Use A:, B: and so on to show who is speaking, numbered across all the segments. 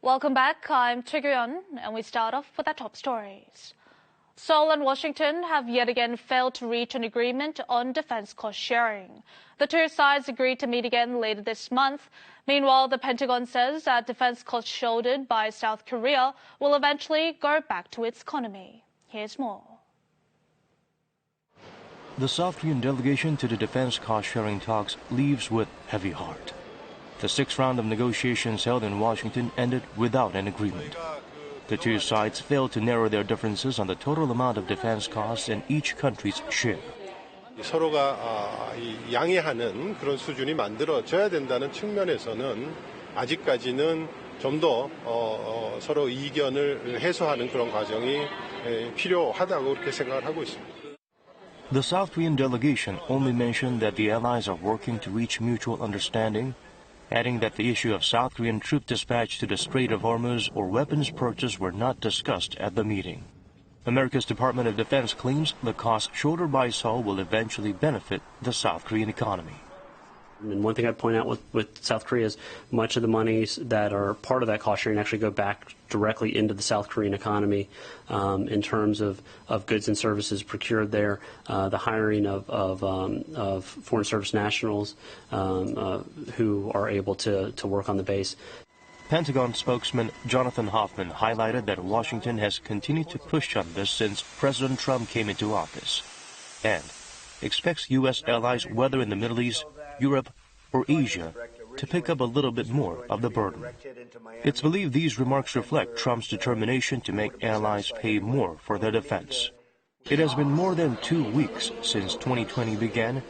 A: Welcome back. I'm CHUNG EUN-BO, and we start off with our top stories. Seoul and Washington have yet again failed to reach an agreement on defense cost sharing. The two sides agreed to meet again later this month. Meanwhile, the Pentagon says that defense costs shouldered by South Korea will eventually go back to its economy. Here's more.
B: The South Korean delegation to the defense cost-sharing talks leaves with heavy heart. The sixth round of negotiations held in Washington ended without an agreement. The two sides failed to narrow their differences on the total amount of defense costs in each country's share.
C: 서로가 양해하는 그런 수준이 만들어져야 된다는 측면에서는 아직까지는 좀 더 서로 이견을 해소하는 그런 과정이 필요하다고 그렇게 생각을 하고 있습니다.
B: The South Korean delegation only mentioned that the allies are working to reach mutual understanding, adding that the issue of South Korean troop dispatch to the Strait of Hormuz or weapons purchase were not discussed at the meeting. America's Department of Defense claims the costs shouldered by Seoul will eventually benefit the South Korean economy.
D: And one thing I'd point out with South Korea is much of the monies that are part of that cost sharing actually go back directly into the South Korean economy in terms of goods and services procured there, the hiring of foreign service nationals who are able to work on the base.
B: Pentagon spokesman Jonathan Hoffman highlighted that Washington has continued to push on this since President Trump came into office and expects U.S. allies, whether in the Middle East, Europe, or Asia, to pick up a little bit more of the burden. It's believed these remarks reflect Trump's determination to make allies pay more for their defense. It has been more than 2 weeks since 2020 began,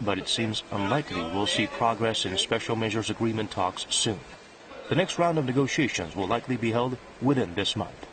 B: but it seems unlikely we'll see progress in special measures agreement talks soon. The next round of negotiations will likely be held within this month.